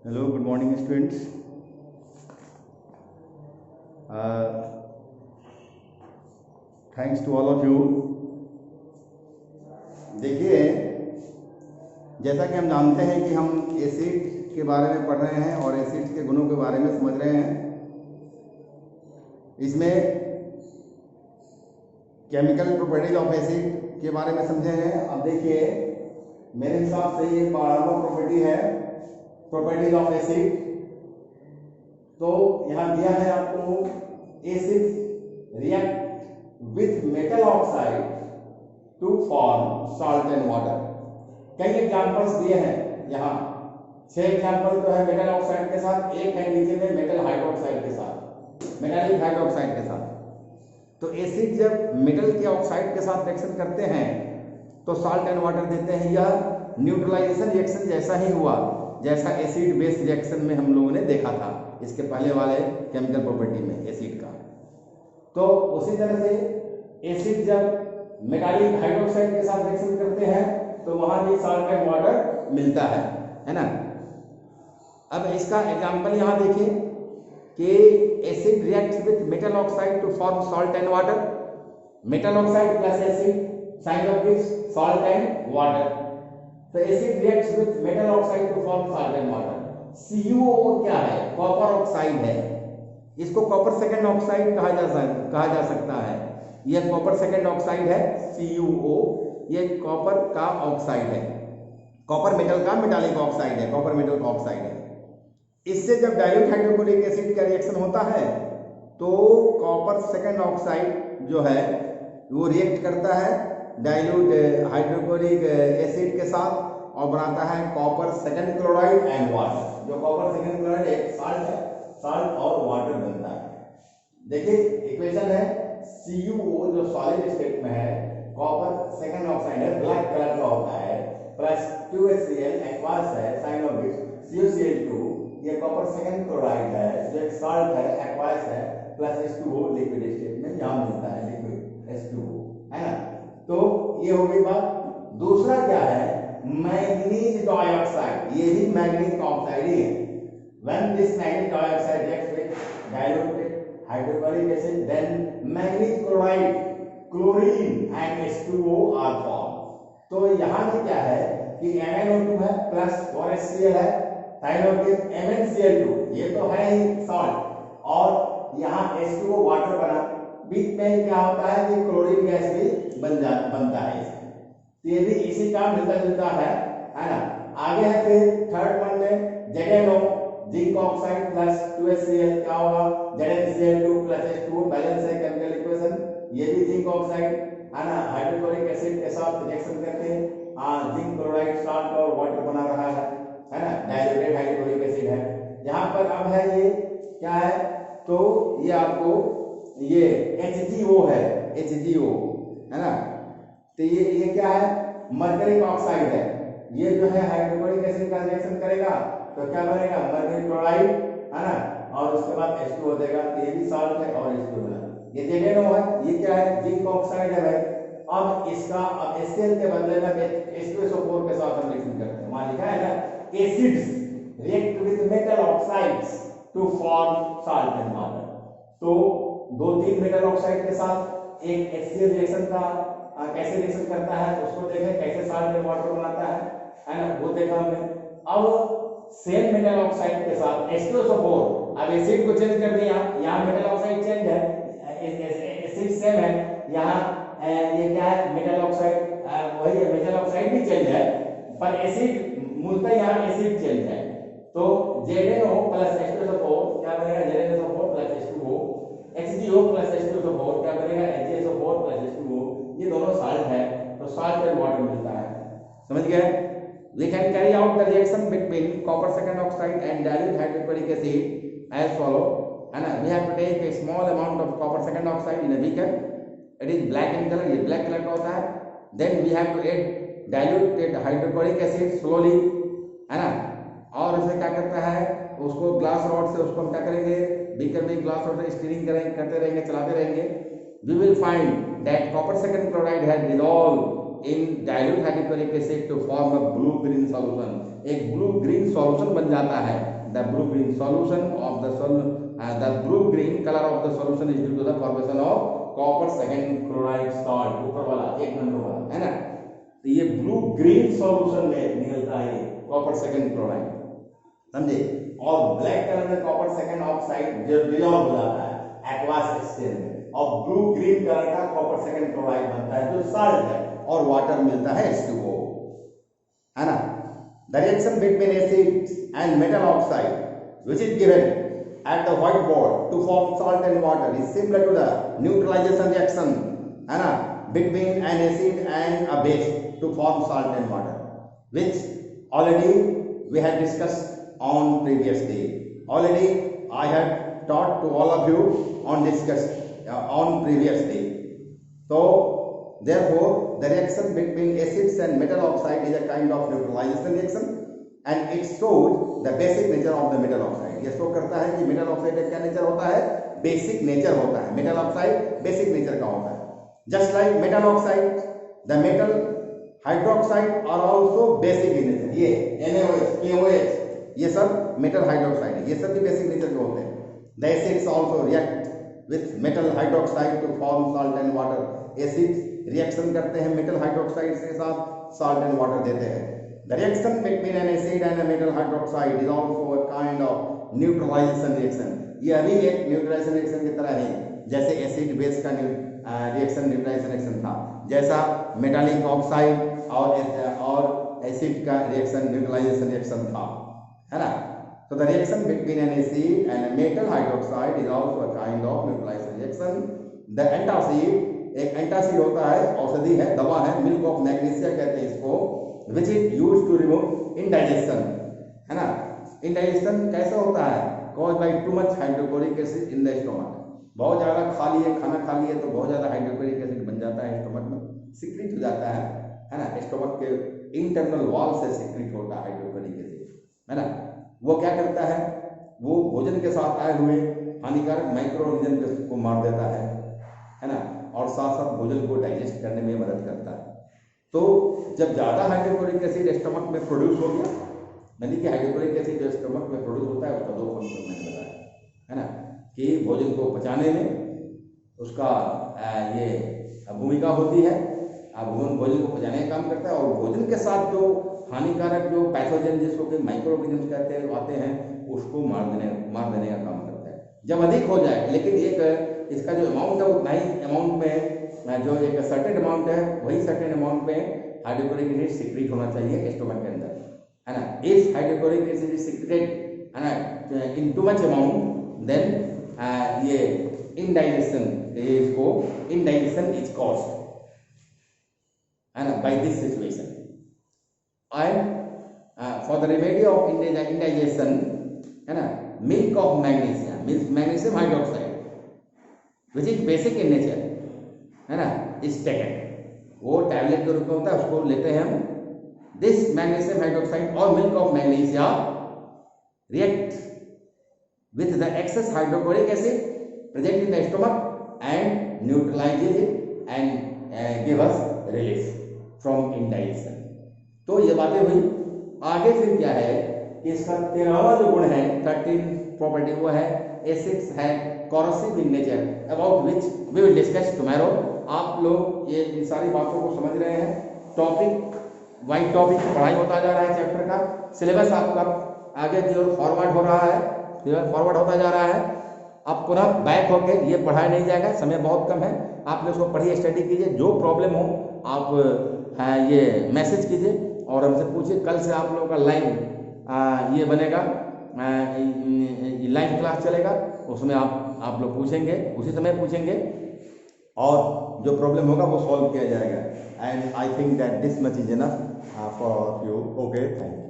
Hello, good morning students. Thanks to all of you. देखिए, जैसा कि हम जानते हैं कि हम एसिड के बारे में पढ़ रहे हैं और एसिड्स के गुणों के बारे में समझ रहे हैं। इसमें केमिकल प्रॉपर्टीज ऑफ एसिड के बारे में समझे हैं। अब देखिए, मेरे हिसाब से ये 12वां प्रॉपर्टी है, प्रॉपर्टीज ऑफ एसिड। तो यहाँ दिया है आपको acid react with metal oxide to form salt and water. कई एग्जांपल्स दिए हैं यहाँ, 6 एग्जांपल तो है मेटल ऑक्साइड के साथ, एक है नीचे में मेटल हाइड्रोक्साइड के साथ, मेटालिक हाइड्रोक्साइड के साथ। तो एसिड जब मेटल के ऑक्साइड के साथ रिएक्शन करते हैं तो सॉल्ट एंड वाटर देते हैं। यह न्यूट्रलाइजेशन रिएक्शन जैसा ही हुआ जैसा एसिड बेस रिएक्शन में हम लोगों ने देखा था इसके पहले वाले केमिकल प्रॉपर्टी में एसिड का। तो उसी तरह से एसिड जब मेटालिक हाइड्रोक्साइड के साथ रिएक्शन करते हैं तो वहां भी सॉल्ट एंड वाटर मिलता है ना। अब इसका एग्जांपल यहां देखिए कि acid reacts with metal oxide to form salt and water. Metal oxide plus acid, sign of which salt and water. तो acid reacts with metal oxide to form salt and water. CuO क्या है? Copper oxide है। इसको copper second oxide कहा जा सकता है। यह कॉपर सेकेंड ऑक्साइड है CuO। यह कॉपर का ऑक्साइड है, कॉपर मेटल का मेटालिक ऑक्साइड है, कॉपर मेटल का ऑक्साइड है। इससे जब डाइल्यूट हाइड्रोक्लोरिक एसिड का रिएक्शन होता है तो कॉपर सेकेंड ऑक्साइड जो है वो रिएक्ट करता है डाइल्यूट हाइड्रोक्लोरिक एसिड के साथ और बनाता है copper second chloride and water. जो कॉपर सेकेंड क्लोराइड एक साल्ट है, साल्ट और वाटर बनता है। देखिए इक्वेशन है CuO जो सॉलिड स्टेट में है, कॉपर सेकेंड ऑक्साइड है, ब्लैक कलर का होता है, प्लस 2HCl एक्वास है, साइन ऑफ विच CuCl2। ये कॉपर सेकेंड क्लोराइड है जो एक साल्ट है, एक्वास है, प्लस H2O लिक्विड स्टेट में यहाँ मिलता है, लिक्विड H2O है ना। तो ये हो गई बात। दूसरा क्या है? Manganese dioxide. ये भी मैग्नीज का ऑक्साइड ही है। When this manganese dioxide reacts with diluted hydrochloric acid, then manganese chloride, chlorine and H2O are formed. तो यहाँ पे क्या है कि MnO2 है प्लस 4HCl है, साइन ऑफ विच MnCl2। ये तो है ही सॉल्ट और यहाँ H2O वाटर बना। बीच में क्या होता है कि क्लोरीन गैस भी बनता है इसमें। तो ये भी इसी का मिलता जुलता है ना। आगे है फिर थर्ड वन में ZnO zinc oxide plus 2HCl क्या होगा? ZnCl2 प्लस H2O बैलेंस है केमिकल इक्वेशन। ये भी जिंक ऑक्साइड है ना, हाइड्रोक्लोरिक एसिड के साथ रिएक्शन करके जिंक क्लोराइड सॉल्ट और वाटर बना रहा है ना, डाइल्यूटेड हाइड्रोक्लोरिक एसिड है। यहाँ पर अब है ये क्या है? तो ये आपको ये HgO है, HgO है ना। तो ये क्या है? मर्करी ऑक्साइड है। ये जो है हाइड्रोक्लोरिक एसिड का रिएक्शन करेगा तो क्या बनेगा? मर्करी क्लोराइड है ना, और उसके बाद H2O देगा। तो ये भी सॉल्ट है और H2O है। ये ZnO है, ये क्या है? जिंक ऑक्साइड है भाई। अब इसका अब HCl के बदले में H2SO4 के साथ हम रिएक्शन करते हैं। वहां लिखा है ना acids react with metal oxides to form salt and water. तो 2-3 मेटल ऑक्साइड के साथ एक HCl रिएक्शन का कैसे रिएक्शन करता है उसको देखें, कैसे सॉल्ट एंड वाटर बनाता है ना, वो देखा हमने। अब सेम मेटल ऑक्साइड के साथ H2SO4, अब एसिड को चेंज कर दिया, यहाँ मेटल ऑक्साइड चेंज है, एसिड सेम है, यहाँ ये क्या है? मेटल ऑक्साइड वही है, मेटल ऑक्साइड भी चेंज है पर एसिड मूलतः यहाँ एसिड चेंज है। तो ZnO प्लस H2SO4 क्या बनेगा? ZnSO4 plus H2O। HgO plus H2SO4 क्या बनेगा? HgSO4 plus H2O। ये दोनों सॉल्ट है तो सॉल्ट एंड वाटर मिलता है। समझ गए? We can carry out the reaction between copper second oxide and dilute hydrochloric acid as follow. And we have to take a small amount of copper second oxide in a beaker. It is black in color. ये black color का होता है। Then we have to add diluted hydrochloric acid slowly, है ना। और इसे क्या करता है? उसको ग्लास रॉड से उसको हम क्या करेंगे? बीकर में ग्लास रॉड से स्टीरिंग करेंगे, करते रहेंगे, चलाते रहेंगे। We will find that copper second chloride has dissolved in dilute hydrochloric acid to form a blue green solution। एक blue green solution बन जाता है the blue-green solution of the blue-green color of the solution is due to the formation of copper second chloride salt. ऊपर वाला 1 number वाला है ना, तो ये blue-green solution में निकलता है कॉपर सेकंड क्लोराइड, समझे। और ब्लैक कलर में कॉपर सेकंड ऑक्साइड जो डिसॉल्व हो जाता है एक्वास एक्सचेंज में, और ब्लू ग्रीन कलर का कॉपर सेकंड क्लोराइड बनता है जो साल्ट है, और वाटर मिलता है H2O, है ना। The reaction between acid and metal oxide which is given at the whiteboard to form salt and water is similar to the neutralization reaction, है ना, between an acid and a base to form salt and water, which already we had discussed on previous day. Already I had taught to all of you on previous day. So therefore the reaction between acids and metal oxide is a kind of neutralization reaction and it shows the basic nature of the metal oxide. ये show करता है कि metal oxide का क्या nature होता है, basic nature होता है। मेटल ऑक्साइड बेसिक नेचर का होता है। Just like metal oxide, the metal hydroxide are also basic in nature. ये NaOH, KOH, ये सब मेटल हाइड्रोक्साइड है, ये सब भी बेसिक नेचर के होते हैं। The acids also react with metal hydroxide to form salt and water. Acids reaction करते हैं मेटल हाइड्रोक्साइड के साथ, सॉल्ट एंड वाटर देते हैं। The reaction between an acid and a metal hydroxide is also a kind of neutralisation reaction. ये भी एक neutralisation reaction की तरह है, जैसे एसिड बेस का रिएक्शन न्यूट्रलाइजेशन रिएक्शन था, जैसा मेटालिक ऑक्साइड और एसिड का रिएक्शन न्यूट्रलाइजेशन रिएक्शन था, है ना। So the reaction between an acid and a metal hydroxide is also a kind of neutralization reaction. The antacid, एक एंटासिड होता है, औषधि है, दवा है, मिल्क ऑफ मैग्नीशिया कहते हैं इसको, which is use to remove indigestion, है ना। इंडाइजेशन कैसे होता है, cause by too much hydrochloric acid in the stomach. बहुत ज़्यादा खा लिए, खाना खा लिए तो बहुत ज़्यादा हाइड्रोक्लोरिक एसिड बन जाता है स्टोमक में, सिक्रीट हो जाता है ना। स्टोमक के इंटरनल वॉल से सिक्रीट होता है हाइड्रोक्लोरिक एसिड, है ना। वो क्या करता है, वो भोजन के साथ आए हुए हानिकारक माइक्रो ऑर्गेनिज्म को मार देता है ना, और साथ साथ भोजन को डाइजेस्ट करने में मदद करता है। तो जब ज़्यादा हाइड्रोक्लोरिक एसिड स्टमक में प्रोड्यूस हो गया, यानी कि हाइड्रोक्लोरिक एसिड जो स्टमक में प्रोड्यूस होता है उसका 2 फंक्शन मैंने बताया, है ना, कि भोजन को पचाने में उसका ये भूमिका होती है, भोजन को पचाने का काम करता है, और भोजन के साथ जो हानिकारक जो पैथोजन जिसको कि माइक्रो ऑर्गेनिज्म कहते हैं आते हैं, उसको मार देने का काम करता है जब अधिक हो जाए। लेकिन एक इसका जो अमाउंट है उतना ही अमाउंट में, जो एक सर्टेन अमाउंट है वही सर्टेन अमाउंट में हाइड्रोक्लोरिक एसिड सिक्रीट होना चाहिए स्टोमक के अंदर, है ना। If hydrochloric acid is secreted, है ना, in too much amount, then ये इंडाइजेशन इज कॉज्ड, है ना, by this situation. And for the remedy of indigestion, है ना, milk of magnesia means magnesium hydroxide which is basic in nature, है ना, is taken. वो टैबलेट के रूप में होता है, उसको लेते हैं हम। दिस मैग्नीशियम हाइड्रोक्साइड और milk of magnesia react with the excess hydrochloric acid present in the stomach and neutralises it and give us relief from indigestion. तो ये बातें हुई। आगे फिर क्या है कि इसका 13वां जो गुण है, 13 प्रॉपर्टी, वो है एसिड्स है corrosive in nature, about which we will discuss tomorrow. आप लोग ये इन सारी बातों को समझ रहे हैं। टॉपिक वाइज टॉपिक पढ़ाई होता जा रहा है चैप्टर का, सिलेबस आपका आगे की ओर फॉरवर्ड हो रहा है, सिलेबस फॉरवर्ड होता जा रहा है। अब पुनः बैक होकर ये पढ़ाया नहीं जाएगा, समय बहुत कम है। आप लोग इसको पढ़िए, स्टडी कीजिए, जो प्रॉब्लम हो आप ये मैसेज कीजिए और हमसे पूछिए। कल से आप लोगों का लाइव ये बनेगा, लाइव क्लास चलेगा, उसमें आप लोग पूछेंगे, उसी समय पूछेंगे और जो प्रॉब्लम होगा वो सॉल्व किया जाएगा। And I think that this much is enough for you. Okay, thank you.